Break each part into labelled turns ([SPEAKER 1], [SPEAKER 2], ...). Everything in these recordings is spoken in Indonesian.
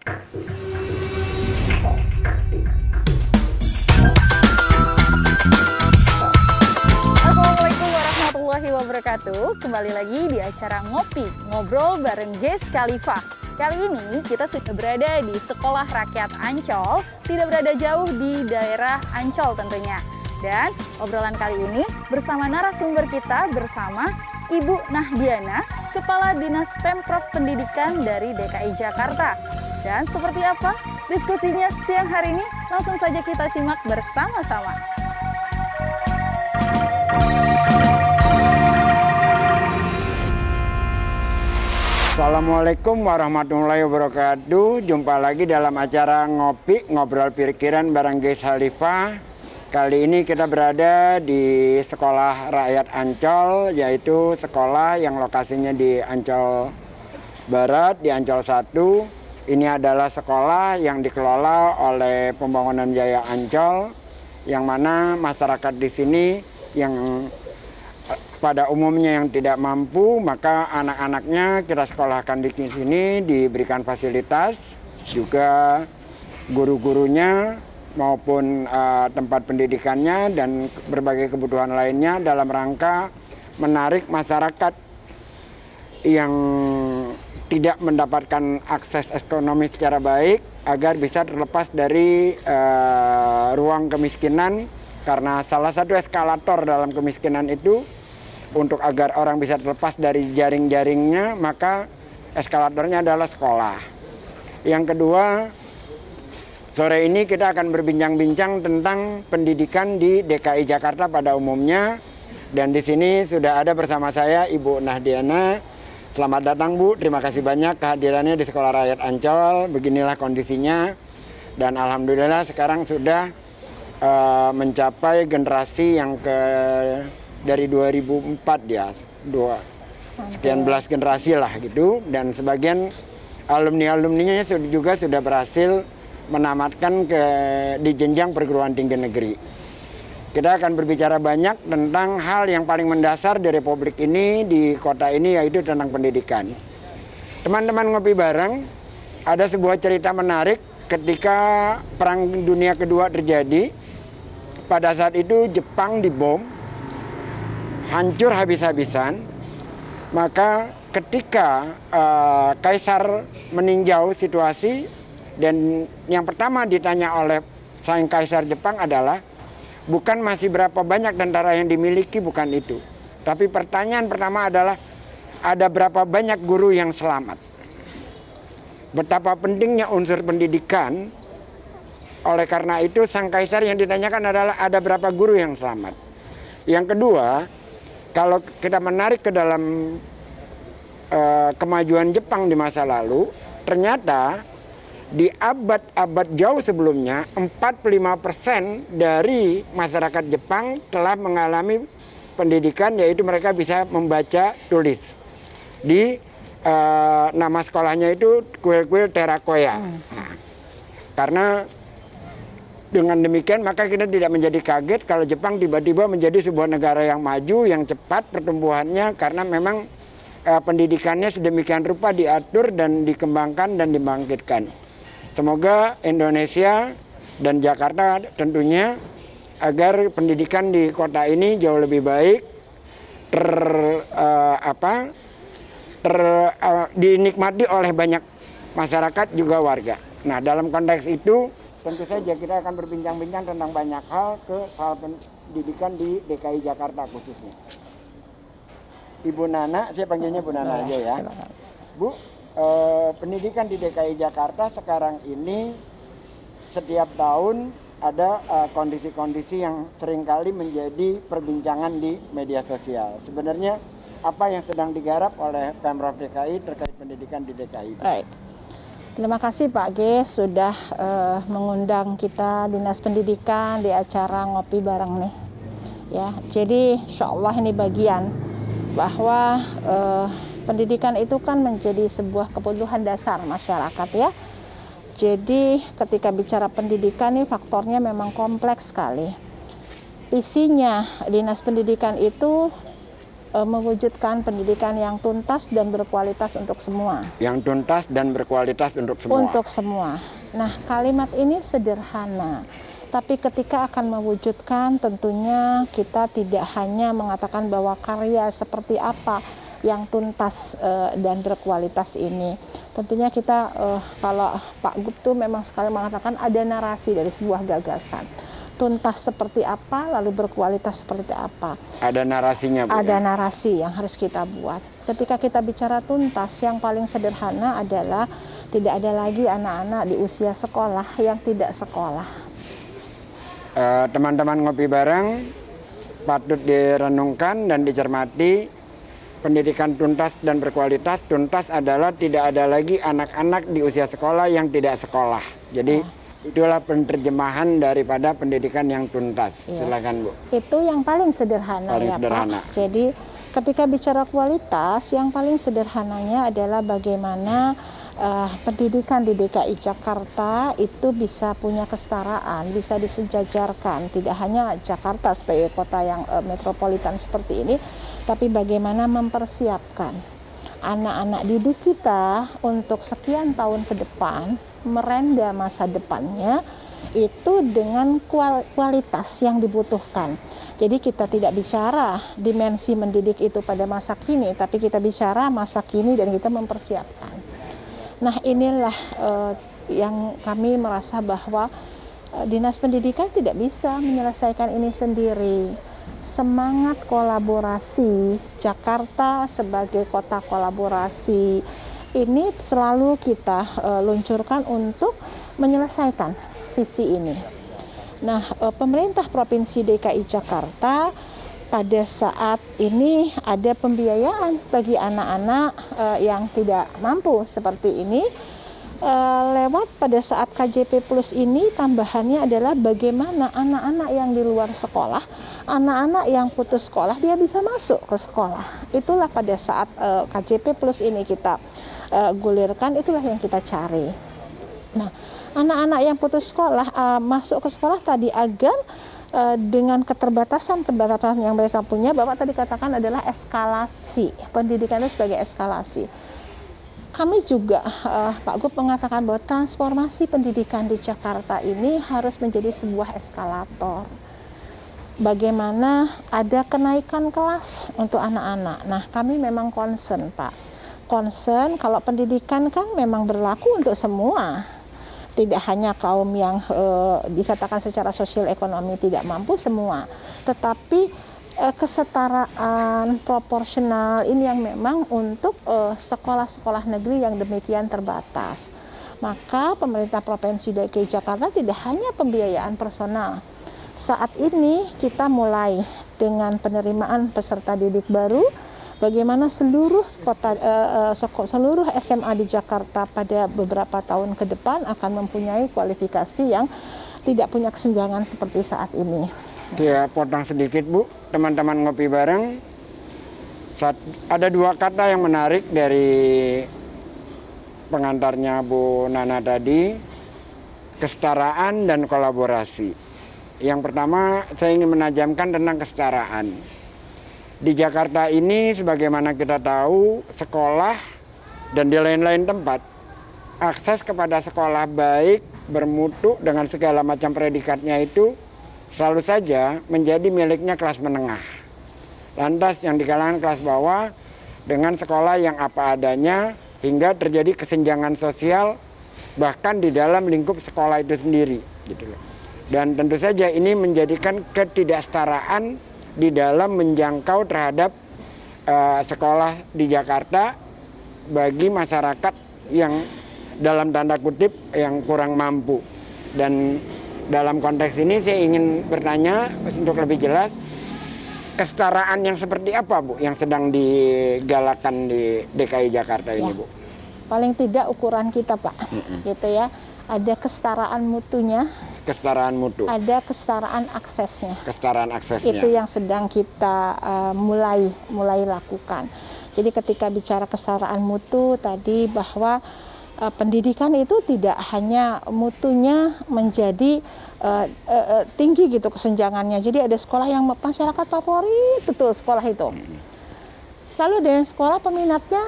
[SPEAKER 1] Assalamualaikum warahmatullahi wabarakatuh. Kembali lagi di acara Ngopi, Ngobrol bareng Ges Khalifa. Kali ini kita sudah berada di Sekolah Rakyat Ancol, tidak berada jauh di daerah Ancol tentunya. Dan obrolan kali ini bersama narasumber kita bersama Ibu Nahdiana, Kepala Dinas Pemprov Pendidikan dari DKI Jakarta. Dan seperti apa diskusinya siang hari ini? Langsung saja kita simak bersama-sama.
[SPEAKER 2] Assalamualaikum warahmatullahi wabarakatuh. Jumpa lagi dalam acara Ngopi, Ngobrol Pikiran bareng Ges Khalifa. Kali ini kita berada di Sekolah Rakyat Ancol, yaitu sekolah yang lokasinya di Ancol Barat, di Ancol 1. Ini adalah sekolah yang dikelola oleh Pembangunan Jaya Ancol, yang mana masyarakat di sini yang pada umumnya yang tidak mampu, maka anak-anaknya kita sekolahkan di sini, diberikan fasilitas, juga guru-gurunya maupun tempat pendidikannya dan berbagai kebutuhan lainnya dalam rangka menarik masyarakat yang tidak mendapatkan akses ekonomi secara baik agar bisa terlepas dari ruang kemiskinan, karena salah satu eskalator dalam kemiskinan itu untuk agar orang bisa terlepas dari jaring-jaringnya, maka eskalatornya adalah sekolah. Yang kedua, sore ini kita akan berbincang-bincang tentang pendidikan di DKI Jakarta pada umumnya. Dan di sini sudah ada bersama saya Ibu Nahdiana. Selamat datang Bu, terima kasih banyak kehadirannya di Sekolah Rakyat Ancol. Beginilah kondisinya. Dan alhamdulillah sekarang sudah mencapai generasi yang dari 2004 ya. Sekian belas generasi lah gitu. Dan sebagian alumni-alumninya juga sudah berhasil menamatkan di jenjang perguruan tinggi negeri. Kita akan berbicara banyak tentang hal yang paling mendasar di Republik ini, di kota ini, yaitu tentang pendidikan. Teman-teman ngopi bareng, ada sebuah cerita menarik ketika Perang Dunia Kedua terjadi. Pada saat itu Jepang dibom, hancur habis-habisan. Maka ketika Kaisar meninjau situasi, dan yang pertama ditanya oleh sang Kaisar Jepang adalah bukan masih berapa banyak tentara yang dimiliki, bukan itu. Tapi pertanyaan pertama adalah ada berapa banyak guru yang selamat. Betapa pentingnya unsur pendidikan. Oleh karena itu sang Kaisar yang ditanyakan adalah ada berapa guru yang selamat. Yang kedua, kalau kita menarik ke dalam kemajuan Jepang di masa lalu, ternyata di abad-abad jauh sebelumnya 45% dari masyarakat Jepang telah mengalami pendidikan, yaitu mereka bisa membaca tulis. Di nama sekolahnya itu kuil-kuil Terakoya. Nah, karena dengan demikian maka kita tidak menjadi kaget kalau Jepang tiba-tiba menjadi sebuah negara yang maju, yang cepat pertumbuhannya, karena memang pendidikannya sedemikian rupa diatur dan dikembangkan dan dibangkitkan. Semoga Indonesia dan Jakarta tentunya agar pendidikan di kota ini jauh lebih baik, dinikmati oleh banyak masyarakat juga warga. Nah, dalam konteks itu tentu saja kita akan berbincang-bincang tentang banyak hal soal pendidikan di DKI Jakarta khususnya. Ibu Nana, saya panggilnya Bu Nana aja ya. Bu, pendidikan di DKI Jakarta sekarang ini setiap tahun ada kondisi-kondisi yang seringkali menjadi perbincangan di media sosial. Sebenarnya apa yang sedang digarap oleh Pemprov DKI terkait pendidikan di DKI?
[SPEAKER 3] Baik. Terima kasih Pak Ges sudah mengundang kita Dinas Pendidikan di acara ngopi bareng nih. Ya, jadi insya Allah ini bagian bahwa pendidikan itu kan menjadi sebuah kebutuhan dasar masyarakat ya. Jadi ketika bicara pendidikan nih faktornya memang kompleks sekali. Visinya Dinas Pendidikan itu mewujudkan pendidikan yang tuntas dan berkualitas untuk semua.
[SPEAKER 2] Yang tuntas dan berkualitas untuk semua.
[SPEAKER 3] Untuk semua. Nah, kalimat ini sederhana, tapi ketika akan mewujudkan tentunya kita tidak hanya mengatakan bahwa karya seperti apa yang tuntas dan berkualitas ini. Tentunya kita kalau Pak Gub tuh memang sekali mengatakan ada narasi dari sebuah gagasan. Tuntas seperti apa, lalu berkualitas seperti apa.
[SPEAKER 2] Ada narasinya, Bu.
[SPEAKER 3] Ada narasi yang harus kita buat. Ketika kita bicara tuntas, yang paling sederhana adalah tidak ada lagi anak-anak di usia sekolah yang tidak sekolah.
[SPEAKER 2] Teman-teman ngopi bareng, patut direnungkan dan dicermati. Pendidikan tuntas dan berkualitas. Tuntas adalah tidak ada lagi anak-anak di usia sekolah yang tidak sekolah. Jadi itulah penerjemahan daripada pendidikan yang tuntas. Silakan, Bu.
[SPEAKER 3] Itu yang paling sederhana,
[SPEAKER 2] paling
[SPEAKER 3] ya
[SPEAKER 2] sederhana.
[SPEAKER 3] Pak. Jadi ketika bicara kualitas, yang paling sederhananya adalah bagaimana pendidikan di DKI Jakarta itu bisa punya kesetaraan, bisa disejajarkan. Tidak hanya Jakarta sebagai kota yang metropolitan seperti ini, tapi bagaimana mempersiapkan anak-anak didik kita untuk sekian tahun ke depan, merenda masa depannya itu dengan kualitas yang dibutuhkan. Jadi kita tidak bicara dimensi mendidik itu pada masa kini, tapi kita bicara masa kini dan kita mempersiapkan. Nah, inilah yang kami merasa bahwa Dinas Pendidikan tidak bisa menyelesaikan ini sendiri. Semangat kolaborasi Jakarta sebagai kota kolaborasi ini selalu kita luncurkan untuk menyelesaikan visi ini. Nah, pemerintah Provinsi DKI Jakarta pada saat ini ada pembiayaan bagi anak-anak yang tidak mampu seperti ini. Lewat pada saat KJP Plus ini tambahannya adalah bagaimana anak-anak yang di luar sekolah, anak-anak yang putus sekolah dia bisa masuk ke sekolah. Itulah pada saat KJP Plus ini kita gulirkan, itulah yang kita cari. Nah, anak-anak yang putus sekolah masuk ke sekolah tadi agar dengan keterbatasan yang mereka punya, Bapak tadi katakan adalah eskalasi, pendidikan itu sebagai eskalasi. Kami juga, Pak Gub mengatakan bahwa transformasi pendidikan di Jakarta ini harus menjadi sebuah eskalator. Bagaimana ada kenaikan kelas untuk anak-anak. Nah, kami memang concern, Pak. Concern kalau pendidikan kan memang berlaku untuk semua. Tidak hanya kaum yang dikatakan secara sosial ekonomi tidak mampu semua. Tetapi kesetaraan proporsional ini yang memang untuk sekolah-sekolah negeri yang demikian terbatas. Maka pemerintah Provinsi DKI Jakarta tidak hanya pembiayaan personal. Saat ini kita mulai dengan penerimaan peserta didik baru, bagaimana seluruh seluruh SMA di Jakarta pada beberapa tahun ke depan akan mempunyai kualifikasi yang tidak punya kesenjangan seperti saat ini.
[SPEAKER 2] Saya potong sedikit, Bu. Teman-teman ngopi bareng. Ada dua kata yang menarik dari pengantarnya Bu Nana tadi, kesetaraan dan kolaborasi. Yang pertama, saya ingin menajamkan tentang kesetaraan. Di Jakarta ini, sebagaimana kita tahu, sekolah dan di lain-lain tempat, akses kepada sekolah baik, bermutu, dengan segala macam predikatnya itu selalu saja menjadi miliknya kelas menengah. Lantas yang di kalangan kelas bawah dengan sekolah yang apa adanya hingga terjadi kesenjangan sosial bahkan di dalam lingkup sekolah itu sendiri, gitu loh. Dan tentu saja ini menjadikan ketidaksetaraan di dalam menjangkau terhadap sekolah di Jakarta bagi masyarakat yang dalam tanda kutip yang kurang mampu. Dan dalam konteks ini saya ingin bertanya untuk lebih jelas, kesetaraan yang seperti apa, Bu, yang sedang digalakkan di DKI Jakarta ini, Bu?
[SPEAKER 3] Paling tidak ukuran kita, Pak, gitu ya. Ada kesetaraan mutunya,
[SPEAKER 2] kesetaraan mutu,
[SPEAKER 3] ada kesetaraan aksesnya.
[SPEAKER 2] Kesetaraan aksesnya.
[SPEAKER 3] Itu yang sedang kita mulai lakukan. Jadi ketika bicara kesetaraan mutu tadi bahwa pendidikan itu tidak hanya mutunya menjadi tinggi gitu kesenjangannya. Jadi ada sekolah yang masyarakat favorit betul sekolah itu. Lalu dengan sekolah peminatnya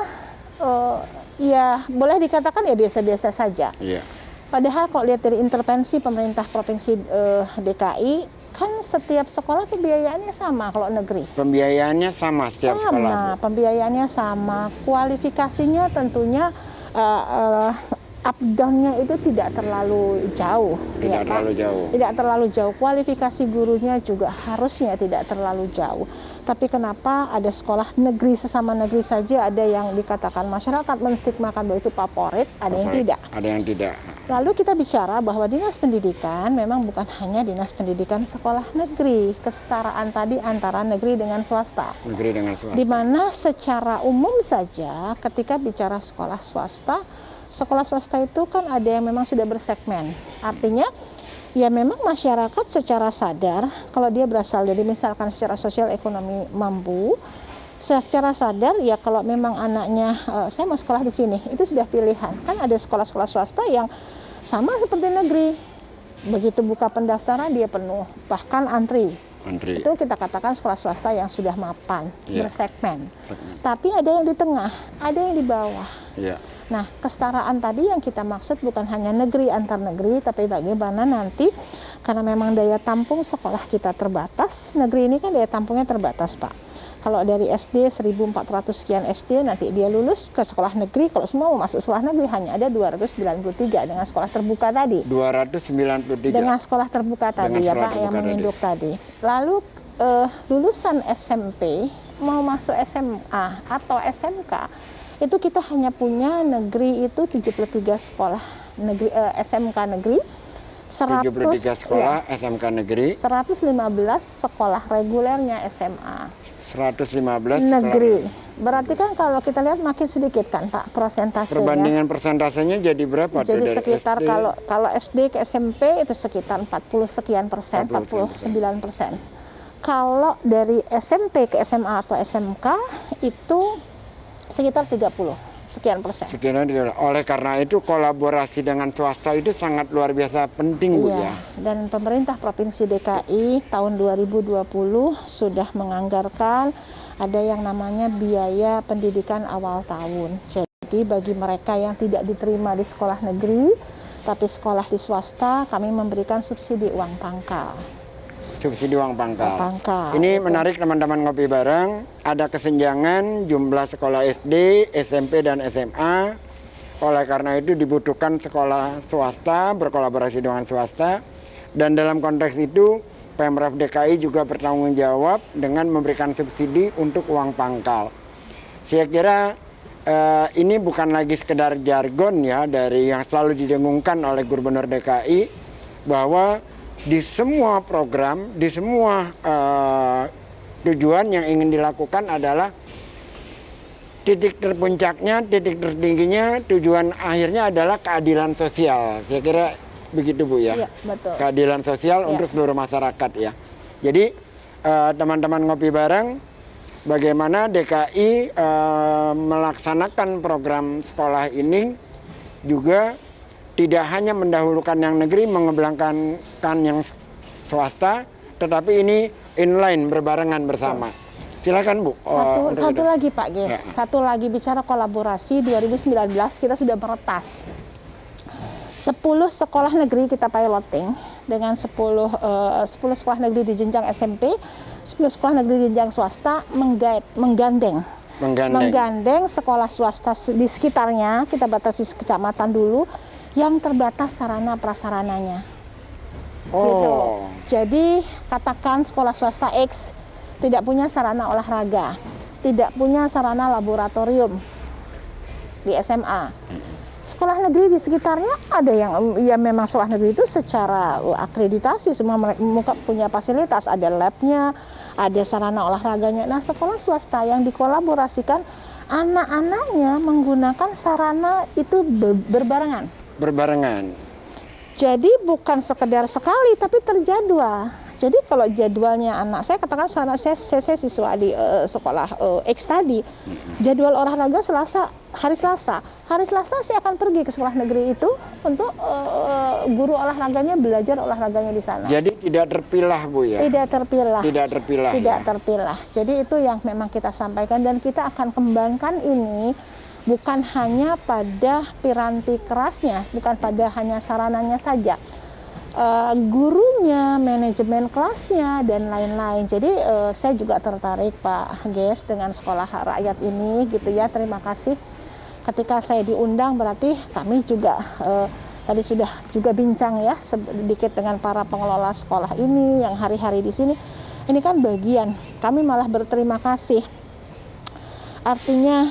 [SPEAKER 3] ya boleh dikatakan ya biasa-biasa saja.
[SPEAKER 2] Iya.
[SPEAKER 3] Padahal kalau lihat dari intervensi pemerintah provinsi DKI, kan setiap sekolah pembiayaannya sama kalau negeri.
[SPEAKER 2] Pembiayaannya sama setiap sekolah.
[SPEAKER 3] Sama, pembiayaannya sama. Kualifikasinya tentunya up down-nya itu tidak terlalu jauh.
[SPEAKER 2] Tidak terlalu jauh.
[SPEAKER 3] Tidak terlalu jauh. Kualifikasi gurunya juga harusnya tidak terlalu jauh. Tapi kenapa ada sekolah negeri sesama negeri saja ada yang dikatakan masyarakat menstigmakan bahwa itu favorit, ada yang tidak.
[SPEAKER 2] Ada yang tidak.
[SPEAKER 3] Lalu kita bicara bahwa dinas pendidikan memang bukan hanya dinas pendidikan sekolah negeri. Kesetaraan tadi antara negeri dengan swasta.
[SPEAKER 2] Negeri dengan swasta.
[SPEAKER 3] Di mana secara umum saja ketika bicara sekolah swasta itu kan ada yang memang sudah bersegmen. Artinya ya memang masyarakat secara sadar kalau dia berasal dari misalkan secara sosial ekonomi mampu, secara sadar ya kalau memang anaknya saya mau sekolah di sini, itu sudah pilihan. Kan ada sekolah-sekolah swasta yang sama seperti negeri. Begitu buka pendaftaran dia penuh, bahkan antri. Itu kita katakan sekolah swasta yang sudah mapan, bersegmen. Tapi ada yang di tengah, ada yang di bawah. Nah, kesetaraan tadi yang kita maksud bukan hanya negeri antar negeri, tapi bagaimana nanti karena memang daya tampung sekolah kita terbatas. Negeri ini kan daya tampungnya terbatas, Pak. Kalau dari SD 1.400 sekian SD nanti dia lulus ke sekolah negeri, kalau semua mau masuk sekolah negeri hanya ada 293 dengan sekolah terbuka tadi.
[SPEAKER 2] 293.
[SPEAKER 3] Dengan sekolah terbuka tadi ya Pak yang menginduk tadi. Lalu lulusan SMP mau masuk SMA atau SMK itu kita hanya punya negeri itu 73 sekolah negeri SMK negeri,
[SPEAKER 2] 73 sekolah SMK negeri,
[SPEAKER 3] 115 sekolah regulernya SMA.
[SPEAKER 2] 115
[SPEAKER 3] negeri. Berarti kan kalau kita lihat makin sedikit kan Pak persentasenya.
[SPEAKER 2] Perbandingan persentasenya jadi berapa?
[SPEAKER 3] Jadi
[SPEAKER 2] dari
[SPEAKER 3] sekitar
[SPEAKER 2] SD?
[SPEAKER 3] kalau SD ke SMP itu sekitar 40 sekian persen, 49%. Kalau dari SMP ke SMA atau SMK itu sekitar 30 sekian persen.
[SPEAKER 2] Oleh karena itu kolaborasi dengan swasta itu sangat luar biasa penting Bu ya.
[SPEAKER 3] Dan pemerintah Provinsi DKI tahun 2020 sudah menganggarkan ada yang namanya biaya pendidikan awal tahun. Jadi bagi mereka yang tidak diterima di sekolah negeri tapi sekolah di swasta, kami memberikan subsidi uang pangkal.
[SPEAKER 2] Subsidi uang pangkal.
[SPEAKER 3] Ini
[SPEAKER 2] Ini menarik teman-teman ngopi bareng. Ada kesenjangan jumlah sekolah SD, SMP, dan SMA. Oleh karena itu dibutuhkan sekolah swasta, berkolaborasi dengan swasta. Dan dalam konteks itu Pemprov DKI juga bertanggung jawab dengan memberikan subsidi untuk uang pangkal. Saya kira ini bukan lagi sekedar jargon ya dari yang selalu didengungkan oleh Gubernur DKI bahwa di semua program, di semua tujuan yang ingin dilakukan adalah titik terpuncaknya, titik tertingginya, tujuan akhirnya adalah keadilan sosial. Saya kira begitu Bu ya.
[SPEAKER 3] Iya, betul.
[SPEAKER 2] Keadilan sosial untuk seluruh masyarakat ya. Jadi teman-teman ngopi bareng, bagaimana DKI melaksanakan program sekolah ini juga tidak hanya mendahulukan yang negeri, mengebelakangkan yang swasta, tetapi ini inline berbarengan bersama. Silakan Bu.
[SPEAKER 3] Satu lagi Pak Ges, satu lagi bicara kolaborasi 2019 kita sudah meretas 10 sekolah negeri kita piloting dengan 10 sekolah negeri di jenjang SMP, 10 sekolah negeri di jenjang swasta menggandeng sekolah swasta di sekitarnya, kita batasi kecamatan dulu yang terbatas sarana prasarananya. Gitu. Jadi katakan sekolah swasta X tidak punya sarana olahraga, tidak punya sarana laboratorium di SMA. Sekolah negeri di sekitarnya ada yang ya memang sekolah negeri itu secara akreditasi semua mereka punya fasilitas, ada labnya, ada sarana olahraganya. Nah sekolah swasta yang dikolaborasikan anak-anaknya menggunakan sarana itu berbarengan.
[SPEAKER 2] Berbarengan.
[SPEAKER 3] Jadi bukan sekedar sekali tapi terjadwal. Jadi kalau jadwalnya anak saya, katakan saya siswa di sekolah X tadi, jadwal olahraga hari Selasa saya akan pergi ke sekolah negeri itu untuk guru olahraganya belajar olahraganya di sana.
[SPEAKER 2] Jadi tidak terpilah Bu ya?
[SPEAKER 3] Tidak terpilah.
[SPEAKER 2] Tidak
[SPEAKER 3] terpilah. Jadi itu yang memang kita sampaikan, dan kita akan kembangkan ini bukan hanya pada piranti kerasnya, bukan pada hanya sarananya saja. Gurunya, manajemen kelasnya, dan lain-lain. Jadi saya juga tertarik Pak Ges dengan sekolah rakyat ini gitu ya. Terima kasih. Ketika saya diundang berarti kami juga tadi sudah juga bincang ya sedikit dengan para pengelola sekolah ini yang hari-hari di sini. Ini kan bagian, kami malah berterima kasih. Artinya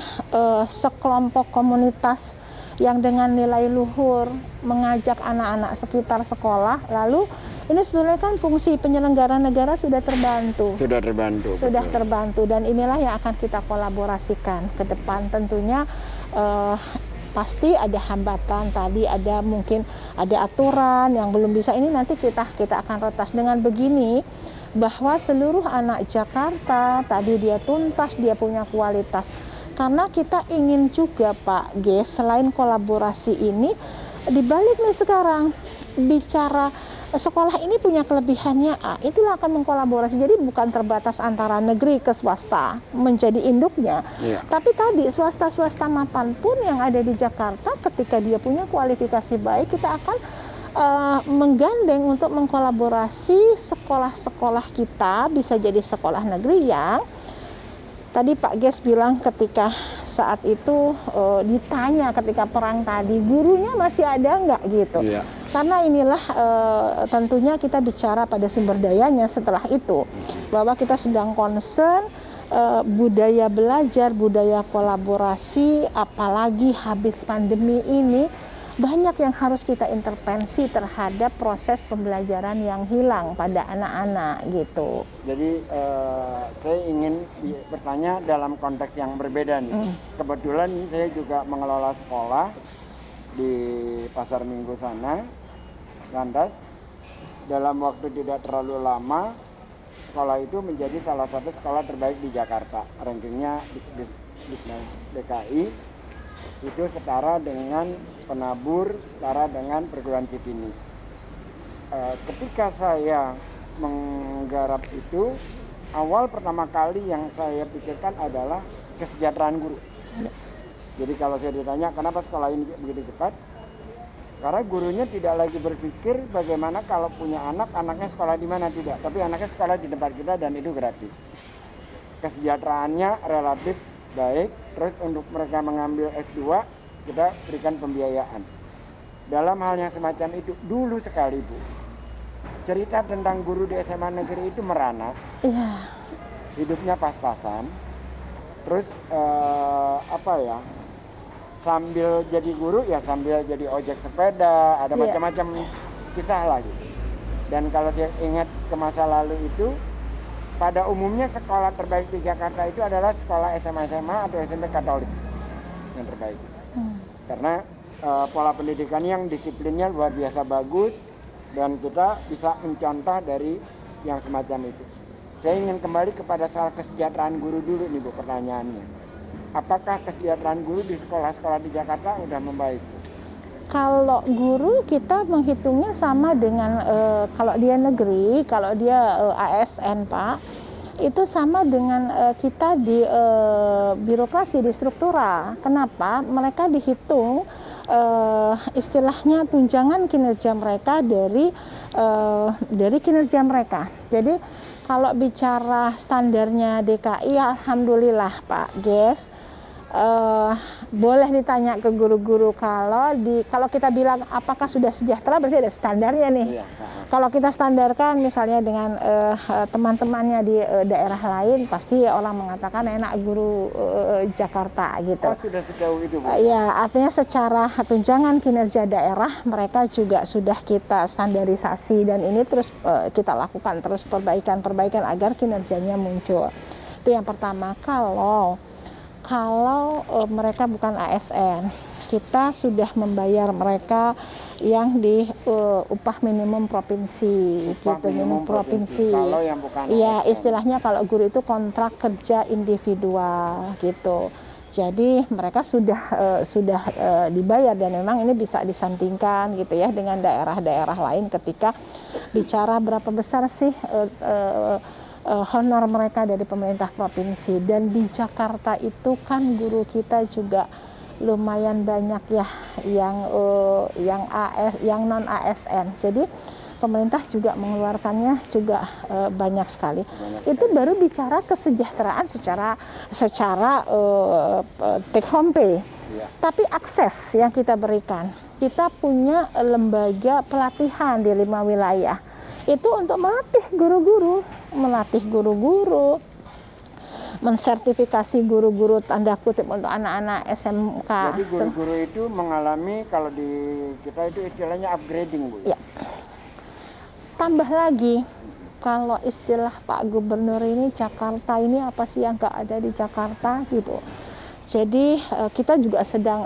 [SPEAKER 3] sekelompok komunitas yang dengan nilai luhur mengajak anak-anak sekitar sekolah, lalu ini sebenarnya kan fungsi penyelenggara negara sudah terbantu. Sudah terbantu, dan inilah yang akan kita kolaborasikan ke depan. Tentunya pasti ada hambatan tadi, ada mungkin ada aturan yang belum bisa, ini nanti kita akan retas dengan begini, bahwa seluruh anak Jakarta tadi dia tuntas, dia punya kualitas. Karena kita ingin juga Pak G, selain kolaborasi ini, dibalik nih sekarang bicara sekolah ini punya kelebihannya A, itulah akan mengkolaborasi. Jadi bukan terbatas antara negeri ke swasta menjadi induknya, tapi tadi swasta-swasta mapan pun yang ada di Jakarta, ketika dia punya kualifikasi baik, kita akan menggandeng untuk mengkolaborasi sekolah-sekolah kita, bisa jadi sekolah negeri yang tadi Pak Ges bilang ketika saat itu ditanya ketika perang tadi, gurunya masih ada nggak gitu. Karena inilah tentunya kita bicara pada sumber dayanya setelah itu, bahwa kita sedang concern budaya belajar, budaya kolaborasi, apalagi habis pandemi ini banyak yang harus kita intervensi terhadap proses pembelajaran yang hilang pada anak-anak gitu.
[SPEAKER 2] Jadi saya ingin bertanya dalam konteks yang berbeda nih. Kebetulan saya juga mengelola sekolah di Pasar Minggu sana. Lantas dalam waktu tidak terlalu lama, sekolah itu menjadi salah satu sekolah terbaik di Jakarta. Rankingnya di DKI itu setara dengan Penabur, setara dengan perguruan Cikini. Ketika saya menggarap itu, awal pertama kali yang saya pikirkan adalah kesejahteraan guru. Jadi kalau saya ditanya kenapa sekolah ini begitu cepat, karena gurunya tidak lagi berpikir bagaimana kalau punya anak, anaknya sekolah di mana, tidak, tapi anaknya sekolah di tempat kita dan itu gratis. Kesejahteraannya relatif baik. Terus untuk mereka mengambil S2 kita berikan pembiayaan. Dalam hal yang semacam itu dulu sekali Bu, cerita tentang guru di SMA negeri itu merana. Hidupnya pas-pasan. Terus sambil jadi guru ya sambil jadi ojek sepeda, ada macam-macam kisah lagi. Dan kalau saya ingat ke masa lalu itu, pada umumnya sekolah terbaik di Jakarta itu adalah sekolah SMA atau SMP Katolik yang terbaik. Karena pola pendidikan yang disiplinnya luar biasa bagus, dan kita bisa mencontoh dari yang semacam itu. Saya ingin kembali kepada soal kesejahteraan guru dulu nih Bu, pertanyaannya. Apakah kesejahteraan guru di sekolah-sekolah di Jakarta sudah membaik?
[SPEAKER 3] Kalau guru kita menghitungnya sama dengan kalau dia negeri, kalau dia ASN Pak, itu sama dengan kita di birokrasi, di struktural. Kenapa? Mereka dihitung istilahnya tunjangan kinerja mereka dari kinerja mereka. Jadi kalau bicara standarnya DKI, alhamdulillah Pak Ges, boleh ditanya ke guru-guru, kalau kita bilang apakah sudah sejahtera, berarti ada standarnya nih. Kalau kita standarkan misalnya dengan teman-temannya di daerah lain, pasti orang mengatakan enak guru Jakarta gitu.
[SPEAKER 2] Oh, sudah sejauh itu Bu?
[SPEAKER 3] Ya, artinya secara tunjangan kinerja daerah mereka juga sudah kita standarisasi, dan ini terus kita lakukan terus perbaikan agar kinerjanya muncul. Itu yang pertama. Kalau mereka bukan ASN, kita sudah membayar mereka yang di upah minimum provinsi gitu, minimum provinsi.
[SPEAKER 2] Kalau yang bukan
[SPEAKER 3] Iya,
[SPEAKER 2] ASN.
[SPEAKER 3] istilahnya kalau guru itu kontrak kerja individual gitu. Jadi mereka sudah dibayar, dan memang ini bisa disandingkan gitu ya dengan daerah-daerah lain ketika bicara berapa besar sih honor mereka dari pemerintah provinsi. Dan di Jakarta itu kan guru kita juga lumayan banyak ya yang non ASN. Jadi pemerintah juga mengeluarkannya juga banyak sekali. Itu baru bicara kesejahteraan secara take home pay.
[SPEAKER 2] Ya.
[SPEAKER 3] Tapi akses yang kita berikan, kita punya lembaga pelatihan di 5 wilayah. Itu untuk melatih guru-guru, mensertifikasi guru-guru tanda kutip untuk anak-anak SMK.
[SPEAKER 2] Jadi guru-guru itu mengalami, kalau di kita itu istilahnya upgrading, Bu.
[SPEAKER 3] Ya. Tambah lagi, kalau istilah Pak Gubernur ini, Jakarta ini apa sih yang nggak ada di Jakarta gitu. Jadi kita juga sedang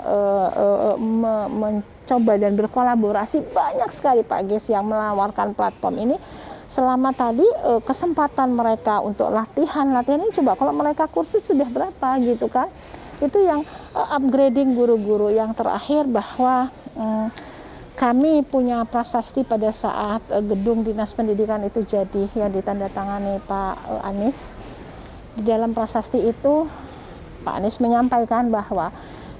[SPEAKER 3] mencoba dan berkolaborasi banyak sekali Pak Ges yang menawarkan platform ini. Selama tadi kesempatan mereka untuk latihan ini, coba kalau mereka kursus sudah berapa gitu kan. Itu yang upgrading guru-guru. Yang terakhir bahwa kami punya prasasti pada saat gedung Dinas Pendidikan itu jadi, yang ditandatangani Pak Anies. Di dalam prasasti itu Pak Anies menyampaikan bahwa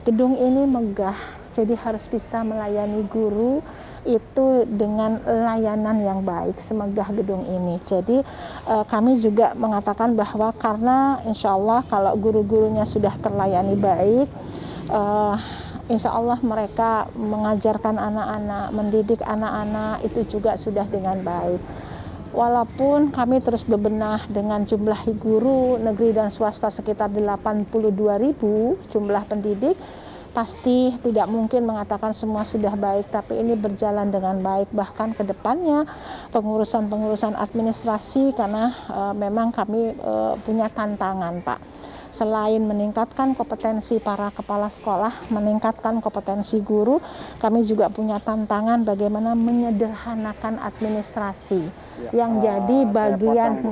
[SPEAKER 3] gedung ini megah, jadi harus bisa melayani guru itu dengan layanan yang baik, semegah gedung ini. Jadi kami juga mengatakan bahwa karena insya Allah kalau guru-gurunya sudah terlayani baik, insya Allah mereka mengajarkan anak-anak, mendidik anak-anak itu juga sudah dengan baik. Walaupun kami terus bebenah dengan jumlah guru negeri dan swasta sekitar 82.000 jumlah pendidik, pasti tidak mungkin mengatakan semua sudah baik, tapi ini berjalan dengan baik. Bahkan ke depannya pengurusan administrasi, karena memang kami punya tantangan Pak. Selain meningkatkan kompetensi para kepala sekolah, meningkatkan kompetensi guru, kami juga punya tantangan bagaimana menyederhanakan administrasi yang jadi bagian.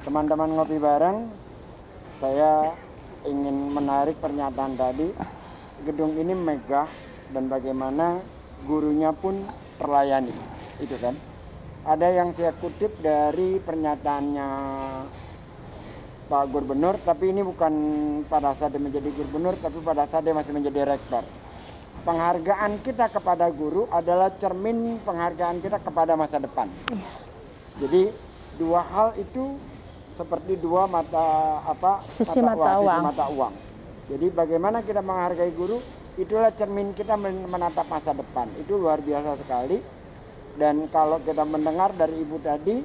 [SPEAKER 2] Teman-teman ngopi bareng, saya ingin menarik pernyataan tadi. Gedung ini megah dan bagaimana gurunya pun terlayani, itu kan. Ada yang saya kutip dari pernyataannya Pak Gubernur, tapi ini bukan pada saat dia menjadi gubernur, tapi pada saat dia masih menjadi rektor. Penghargaan kita kepada guru adalah cermin penghargaan kita kepada masa depan. Jadi dua hal itu seperti dua sisi mata uang. Jadi bagaimana kita menghargai guru, itulah cermin kita menatap masa depan. Itu luar biasa sekali. Dan kalau kita mendengar dari Ibu tadi,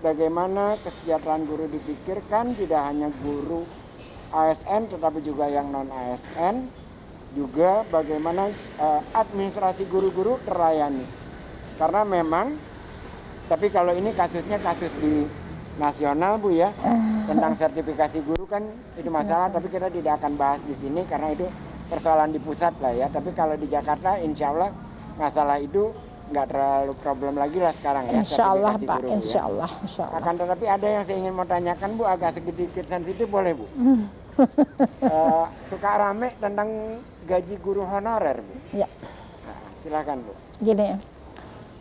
[SPEAKER 2] bagaimana kesejahteraan guru dipikirkan, tidak hanya guru ASN tetapi juga yang non ASN, juga bagaimana administrasi guru-guru terlayani. Karena memang, tapi kalau ini kasusnya kasus di nasional Bu ya, tentang sertifikasi guru kan itu masalah, tapi kita tidak akan bahas di sini karena itu persoalan di pusat lah ya. Tapi kalau di Jakarta insya Allah masalah itu nggak terlalu problem lagi lah sekarang ya.
[SPEAKER 3] Insya Allah Pak,
[SPEAKER 2] guru,
[SPEAKER 3] insya
[SPEAKER 2] ya.
[SPEAKER 3] Allah, insya Allah.
[SPEAKER 2] Akan tetapi ada yang saya ingin mau tanyakan Bu, agak sedikit sensitif, boleh Bu? Suka rame tentang gaji guru honorer Bu.
[SPEAKER 3] Ya.
[SPEAKER 2] Nah, silakan Bu.
[SPEAKER 3] Gini,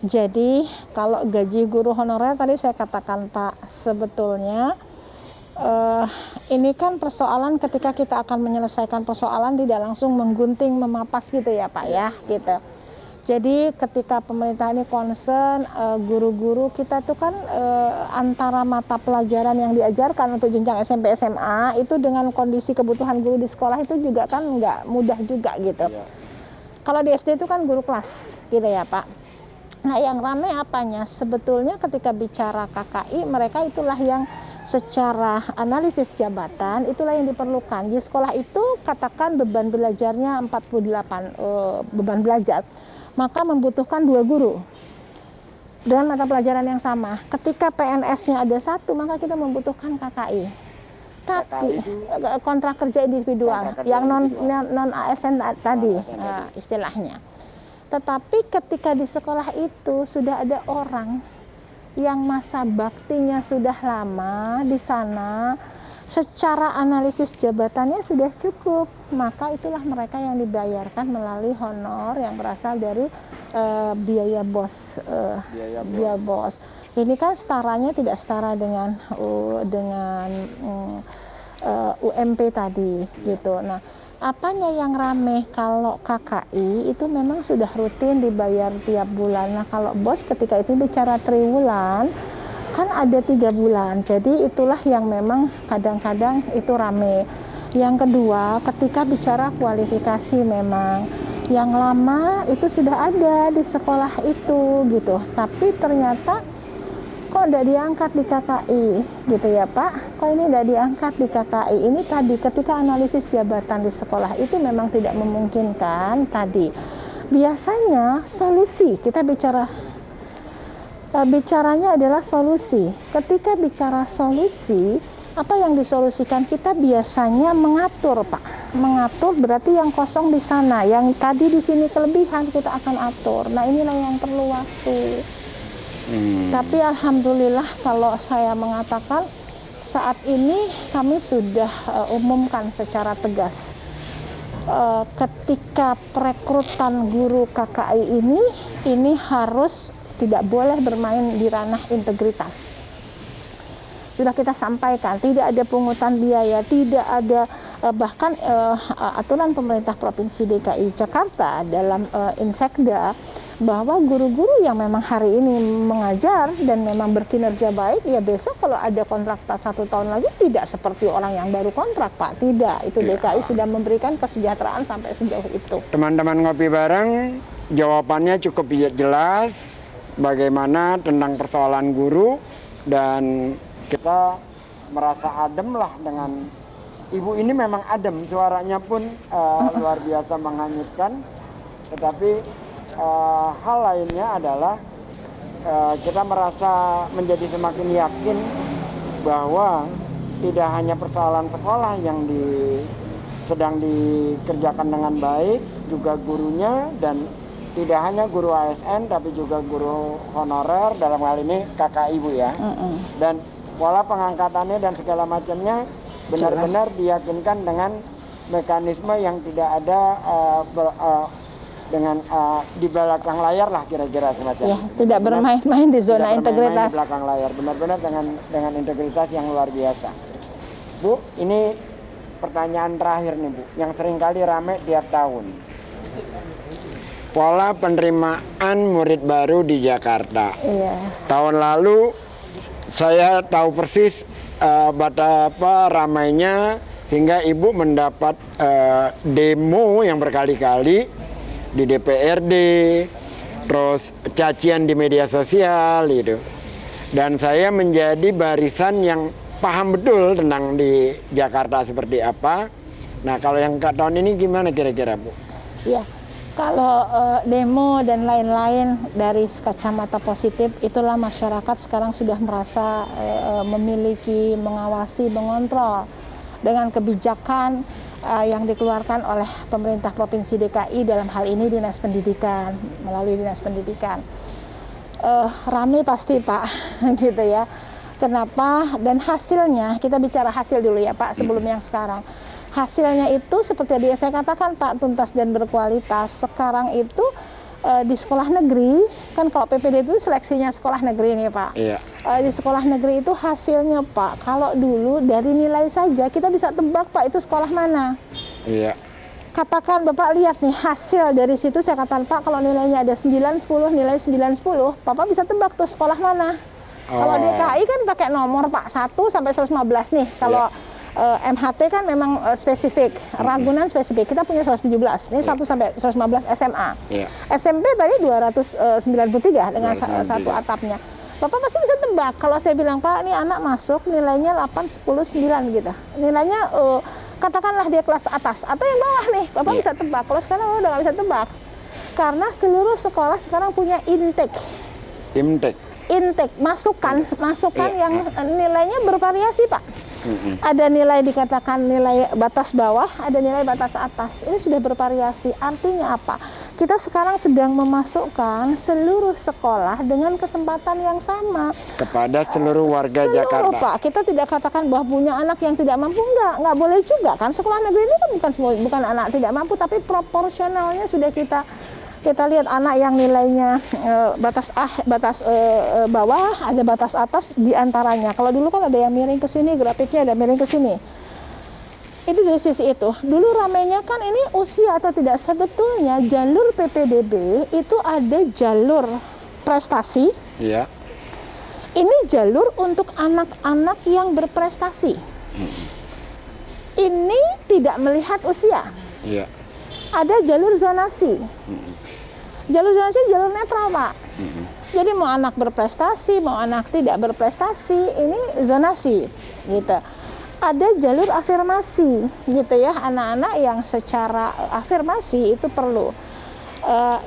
[SPEAKER 3] jadi kalau gaji guru honorer tadi saya katakan Pak, sebetulnya ini kan persoalan ketika kita akan menyelesaikan persoalan tidak langsung menggunting, memapas gitu ya Pak ya, gitu. Jadi ketika pemerintah ini concern guru-guru kita itu kan antara mata pelajaran yang diajarkan untuk jenjang SMP SMA itu dengan kondisi kebutuhan guru di sekolah itu juga kan nggak mudah juga gitu.
[SPEAKER 2] Iya.
[SPEAKER 3] Kalau di SD itu kan guru kelas gitu ya Pak. Nah yang ramai apanya? Sebetulnya ketika bicara KKI mereka itulah yang secara analisis jabatan itulah yang diperlukan. Di sekolah itu katakan beban belajarnya 48 beban belajar. Maka membutuhkan 2 guru dengan mata pelajaran yang sama. Ketika PNS-nya ada 1, maka kita membutuhkan KKI. Tapi kontrak kerja individual yang non ASN tadi istilahnya. Tetapi ketika di sekolah itu sudah ada orang yang masa baktinya sudah lama di sana, secara analisis jabatannya sudah cukup, maka itulah mereka yang dibayarkan melalui honor yang berasal dari biaya bos. Biaya bos. Ini kan setaranya tidak setara dengan UMP tadi, gitu. Nah, apanya yang rame? Kalau KKI itu memang sudah rutin dibayar tiap bulan. Nah, kalau bos ketika itu bicara triwulan, kan ada 3 bulan. Jadi itulah yang memang kadang-kadang itu rame. Yang kedua, ketika bicara kualifikasi, memang yang lama itu sudah ada di sekolah itu, gitu. Tapi ternyata kok tidak diangkat di KKI, gitu ya Pak? Kok ini tidak diangkat di KKI? Ini tadi ketika analisis jabatan di sekolah itu memang tidak memungkinkan tadi. Biasanya solusi, kita bicaranya adalah solusi. Ketika bicara solusi, apa yang disolusikan? Kita biasanya mengatur, Pak. Mengatur berarti yang kosong di sana, yang tadi di sini kelebihan kita akan atur. Nah, inilah yang perlu waktu. Tapi alhamdulillah kalau saya mengatakan saat ini kami sudah umumkan secara tegas. Ketika perekrutan guru KKI ini harus tidak boleh bermain di ranah integritas. Sudah kita sampaikan, tidak ada pungutan biaya, tidak ada bahkan aturan pemerintah Provinsi DKI Jakarta dalam Insekda bahwa guru-guru yang memang hari ini mengajar dan memang berkinerja baik, ya besok kalau ada kontrak 1 tahun lagi tidak seperti orang yang baru kontrak, Pak. Tidak, itu DKI sudah memberikan kesejahteraan sampai sejauh itu.
[SPEAKER 2] Teman-teman ngopi bareng, jawabannya cukup jelas. Bagaimana tentang persoalan guru, dan kita merasa adem lah dengan ibu ini. Memang adem, suaranya pun luar biasa menghanyutkan. Tetapi hal lainnya adalah kita merasa menjadi semakin yakin bahwa tidak hanya persoalan sekolah yang sedang dikerjakan dengan baik, juga gurunya, dan tidak hanya guru ASN tapi juga guru honorer, dalam hal ini kakak ibu ya. Dan pola pengangkatannya dan segala macamnya benar-benar diyakinkan dengan mekanisme yang tidak ada dengan di belakang layar lah, kira-kira semacam.
[SPEAKER 3] Ya, tidak bermain-main di zona integritas.
[SPEAKER 2] Di belakang layar, benar-benar dengan integritas yang luar biasa. Bu, ini pertanyaan terakhir nih Bu, yang seringkali rame tiap tahun. Pola penerimaan murid baru di Jakarta.
[SPEAKER 3] Iya.
[SPEAKER 2] Tahun lalu saya tahu persis betapa ramainya hingga ibu mendapat demo yang berkali-kali di DPRD, terus cacian di media sosial gitu. Dan saya menjadi barisan yang paham betul tentang di Jakarta seperti apa. Nah, kalau yang tahun ini gimana kira-kira Bu?
[SPEAKER 3] Ya. Kalau demo dan lain-lain dari kacamata positif, itulah masyarakat sekarang sudah merasa memiliki, mengawasi, mengontrol dengan kebijakan yang dikeluarkan oleh pemerintah Provinsi DKI, dalam hal ini Dinas Pendidikan, melalui Dinas Pendidikan. Rame pasti Pak, gitu ya. Kenapa? Dan hasilnya, kita bicara hasil dulu ya Pak, sebelum yang sekarang. Hasilnya itu seperti yang saya katakan Pak, tuntas dan berkualitas. Sekarang itu di sekolah negeri, kan kalau PPD itu seleksinya sekolah negeri nih Pak.
[SPEAKER 2] Iya.
[SPEAKER 3] Di sekolah negeri itu hasilnya Pak, kalau dulu dari nilai saja kita bisa tebak Pak itu sekolah mana.
[SPEAKER 2] Iya.
[SPEAKER 3] Katakan Bapak lihat nih hasil dari situ, saya katakan Pak kalau nilainya ada 9, 10, nilai 9, 10, Bapak bisa tebak tuh sekolah mana. Kalau DKI kan pakai nomor Pak, 1 sampai 115 nih. Kalau MHT kan memang spesifik, Ragunan spesifik. Kita punya 117. Ini 1 sampai 115 SMA. SMP tadi 293 dengan satu atapnya. Bapak pasti bisa tebak. Kalau saya bilang, Pak, ini anak masuk nilainya 8, 10, 9 gitu. Nilainya katakanlah dia kelas atas atau yang bawah nih. Bapak bisa tebak. Kalau sekarang udah nggak bisa tebak. Karena seluruh sekolah sekarang punya intake, masukan yang nilainya bervariasi Pak. Ada nilai dikatakan nilai batas bawah, ada nilai batas atas. Ini sudah bervariasi. Artinya apa? Kita sekarang sedang memasukkan seluruh sekolah dengan kesempatan yang sama
[SPEAKER 2] Kepada seluruh warga
[SPEAKER 3] seluruh,
[SPEAKER 2] Jakarta.
[SPEAKER 3] Pak. Kita tidak katakan bahwa punya anak yang tidak mampu, nggak boleh juga kan. Sekolah negeri ini kan bukan anak tidak mampu, tapi proporsionalnya sudah kita lihat anak yang nilainya batas bawah, ada batas atas di antaranya. Kalau dulu kan ada yang miring ke sini, grafiknya ada miring ke sini. Itu dari sisi itu. Dulu ramainya kan ini usia atau tidak. Sebetulnya jalur PPDB itu ada jalur prestasi.
[SPEAKER 2] Iya.
[SPEAKER 3] Ini jalur untuk anak-anak yang berprestasi. Ini tidak melihat usia.
[SPEAKER 2] Iya.
[SPEAKER 3] Ada jalur zonasi. Jalur zonasi jalur netral, Pak. Jadi mau anak berprestasi, mau anak tidak berprestasi, ini zonasi, gitu. Ada jalur afirmasi, gitu ya, anak-anak yang secara afirmasi itu perlu.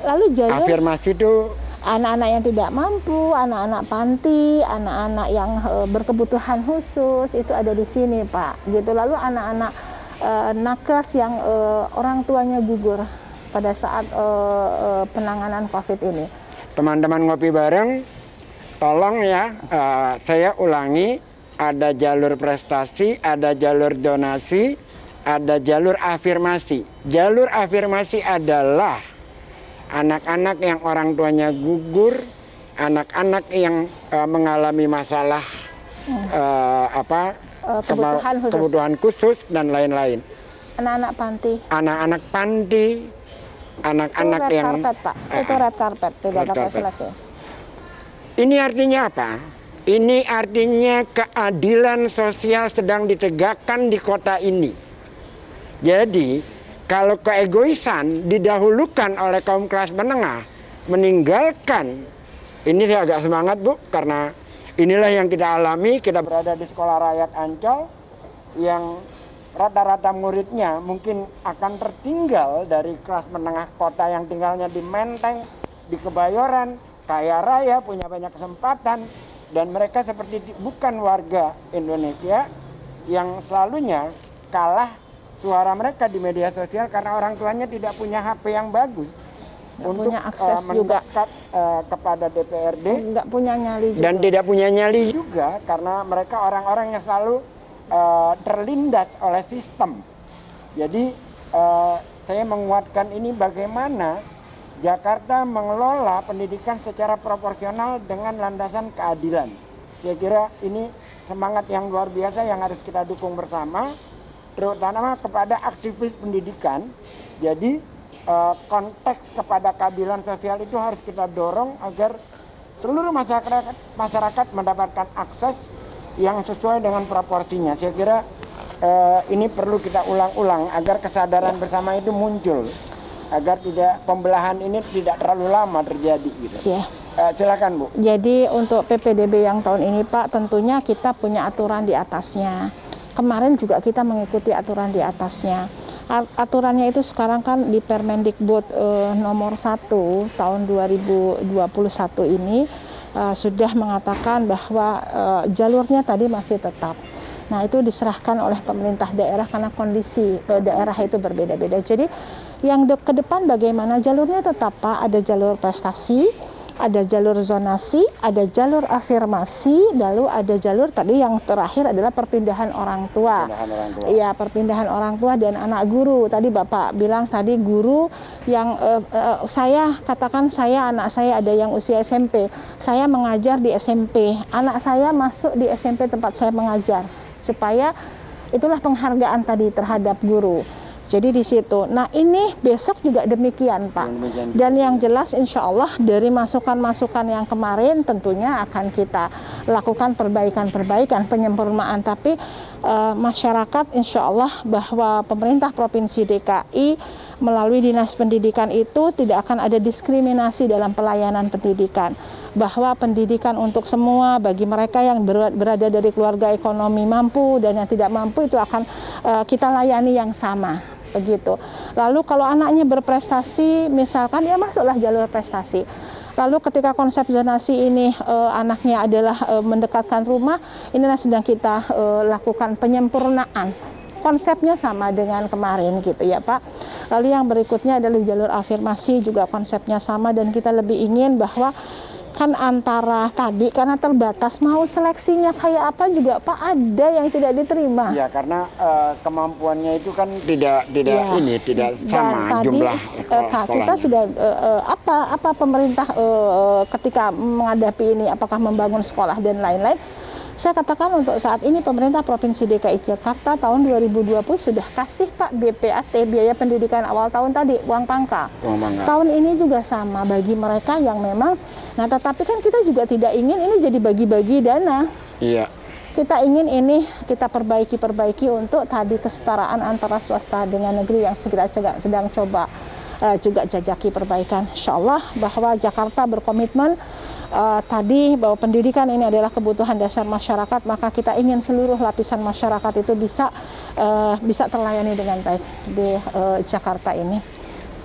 [SPEAKER 3] Lalu jalur
[SPEAKER 2] Afirmasi itu
[SPEAKER 3] anak-anak yang tidak mampu, anak-anak panti, anak-anak yang berkebutuhan khusus itu ada di sini, Pak. Gitu. Lalu anak-anak nakes yang orang tuanya gugur pada saat penanganan COVID ini.
[SPEAKER 2] teman-teman ngopi bareng, tolong ya, saya ulangi, ada jalur prestasi, ada jalur donasi, ada jalur afirmasi. Jalur afirmasi adalah anak-anak yang orang tuanya gugur, anak-anak yang mengalami masalah kebutuhan khusus dan lain-lain.
[SPEAKER 3] Anak-anak panti.
[SPEAKER 2] Anak-anak panti, anak-anak
[SPEAKER 3] itu red
[SPEAKER 2] yang
[SPEAKER 3] carpet, Pak. Itu red carpet, tidak
[SPEAKER 2] red
[SPEAKER 3] pakai
[SPEAKER 2] carpet.
[SPEAKER 3] seleksi.
[SPEAKER 2] Ini artinya apa? Ini artinya keadilan sosial sedang ditegakkan di kota ini. Jadi, kalau keegoisan didahulukan oleh kaum kelas menengah, meninggalkan, ini saya agak semangat Bu, karena inilah yang kita alami. Kita berada di Sekolah Rakyat Ancol yang rata-rata muridnya mungkin akan tertinggal dari kelas menengah kota yang tinggalnya di Menteng, di Kebayoran, kaya raya, punya banyak kesempatan, dan mereka seperti bukan warga Indonesia yang selalunya kalah suara mereka di media sosial karena orang tuanya tidak punya HP yang bagus untuk
[SPEAKER 3] punya akses juga
[SPEAKER 2] mendekat kepada DPRD,
[SPEAKER 3] nggak punya nyali juga.
[SPEAKER 2] dan tidak punya nyali juga karena mereka orang-orang yang selalu terlindas oleh sistem. Jadi saya menguatkan ini bagaimana Jakarta mengelola pendidikan secara proporsional dengan landasan keadilan. Saya kira ini semangat yang luar biasa yang harus kita dukung bersama, terutama kepada aktivis pendidikan. Jadi konteks kepada keadilan sosial itu harus kita dorong agar seluruh masyarakat mendapatkan akses yang sesuai dengan proporsinya. Saya kira ini perlu kita ulang-ulang agar kesadaran bersama itu muncul, agar tidak pembelahan ini tidak terlalu lama terjadi gitu.
[SPEAKER 3] Ya.
[SPEAKER 2] Silakan Bu.
[SPEAKER 3] Jadi untuk PPDB yang tahun ini Pak, tentunya kita punya aturan di atasnya. Kemarin juga kita mengikuti aturan di atasnya. Aturannya itu sekarang kan di Permendikbud nomor 1 tahun 2021 ini sudah mengatakan bahwa jalurnya tadi masih tetap. Nah, itu diserahkan oleh pemerintah daerah karena kondisi daerah itu berbeda-beda. Jadi yang ke depan bagaimana jalurnya tetap Pak, ada jalur prestasi, ada jalur zonasi, ada jalur afirmasi, lalu ada jalur tadi yang terakhir adalah perpindahan orang tua. Iya, perpindahan orang tua dan anak guru. Tadi Bapak bilang tadi guru yang saya katakan anak saya ada yang usia SMP. Saya mengajar di SMP. Anak saya masuk di SMP tempat saya mengajar. Supaya itulah penghargaan tadi terhadap guru. Jadi di situ. Nah ini besok juga demikian Pak. Dan yang jelas insya Allah dari masukan-masukan yang kemarin tentunya akan kita lakukan perbaikan-perbaikan, penyempurnaan. Tapi masyarakat insya Allah bahwa pemerintah Provinsi DKI melalui Dinas Pendidikan itu tidak akan ada diskriminasi dalam pelayanan pendidikan. Bahwa pendidikan untuk semua bagi mereka yang berada dari keluarga ekonomi mampu dan yang tidak mampu itu akan kita layani yang sama. begitu. Lalu kalau anaknya berprestasi, misalkan ya masuklah jalur prestasi. Lalu ketika konsep zonasi ini anaknya adalah mendekatkan rumah, inilah sedang kita lakukan penyempurnaan. Konsepnya sama dengan kemarin gitu ya Pak. Lalu yang berikutnya adalah jalur afirmasi, juga konsepnya sama, dan kita lebih ingin bahwa kan antara tadi karena terbatas, mau seleksinya kayak apa juga Pak, ada yang tidak diterima.
[SPEAKER 2] Ya karena kemampuannya itu kan tidak
[SPEAKER 3] Ya.
[SPEAKER 2] tidak sama
[SPEAKER 3] Dan tadi,
[SPEAKER 2] jumlah
[SPEAKER 3] kita sudah apa pemerintah ketika menghadapi ini, apakah membangun sekolah dan lain-lain. Saya katakan untuk saat ini pemerintah Provinsi DKI Jakarta tahun 2020 sudah kasih Pak BPAT, biaya pendidikan awal tahun tadi, uang pangkal. Tahun ini juga sama bagi mereka yang memang, nah tetapi kan kita juga tidak ingin ini jadi bagi-bagi dana.
[SPEAKER 2] Iya.
[SPEAKER 3] Kita ingin ini kita perbaiki untuk tadi kesetaraan antara swasta dengan negeri yang sedang coba juga jajaki perbaikan. Insya Allah bahwa Jakarta berkomitmen tadi bahwa pendidikan ini adalah kebutuhan dasar masyarakat, maka kita ingin seluruh lapisan masyarakat itu bisa terlayani dengan baik di Jakarta ini.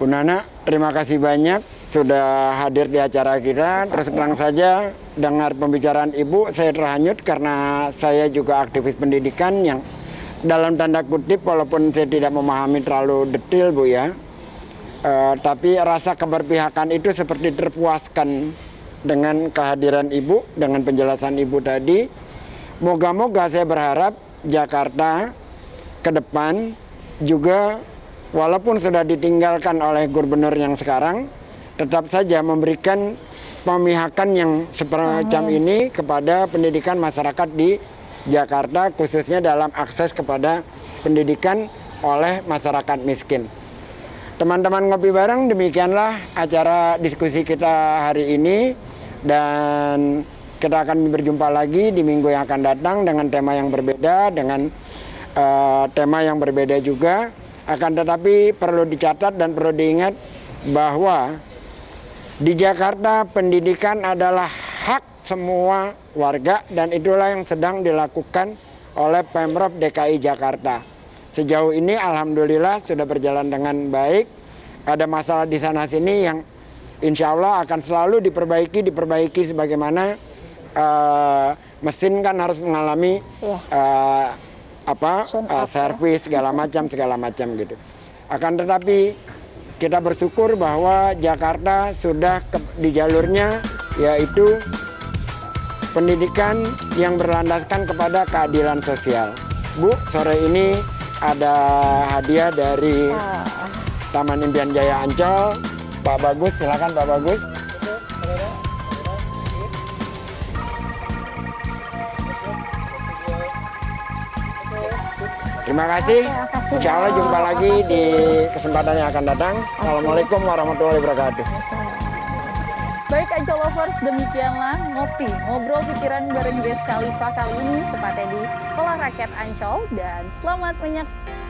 [SPEAKER 2] Bu Nana, terima kasih banyak sudah hadir di acara kita. Terus terang saja dengar pembicaraan Ibu, saya terhanyut karena saya juga aktivis pendidikan yang dalam tanda kutip, walaupun saya tidak memahami terlalu detail Bu ya, tapi rasa keberpihakan itu seperti terpuaskan dengan kehadiran Ibu, dengan penjelasan Ibu tadi. Moga-moga saya berharap Jakarta ke depan juga walaupun sudah ditinggalkan oleh gubernur yang sekarang, tetap saja memberikan pemihakan yang semacam ini kepada pendidikan masyarakat di Jakarta, khususnya dalam akses kepada pendidikan oleh masyarakat miskin. Teman-teman ngopi bareng, demikianlah acara diskusi kita hari ini, dan kita akan berjumpa lagi di minggu yang akan datang dengan tema yang berbeda, dengan tema yang berbeda juga. Akan tetapi perlu dicatat dan perlu diingat bahwa di Jakarta pendidikan adalah hak semua warga, dan itulah yang sedang dilakukan oleh Pemprov DKI Jakarta. Sejauh ini alhamdulillah sudah berjalan dengan baik. Ada masalah di sana sini yang insya Allah akan selalu diperbaiki sebagaimana mesin kan harus mengalami servis segala macam gitu. Akan tetapi kita bersyukur bahwa Jakarta sudah di jalurnya, yaitu pendidikan yang berlandaskan kepada keadilan sosial. Bu, sore ini ada hadiah dari Taman Impian Jaya Ancol. Pak Bagus, silakan Pak Bagus. Terima kasih. Insya Allah jumpa lagi di kesempatan yang akan datang. Assalamualaikum warahmatullahi wabarakatuh.
[SPEAKER 1] Baik Ancol Lovers, demikianlah ngobrol pikiran bareng Ges Khalifa kali ini, tepatnya di Sekolah Rakyat Ancol, dan selamat menyaksikan.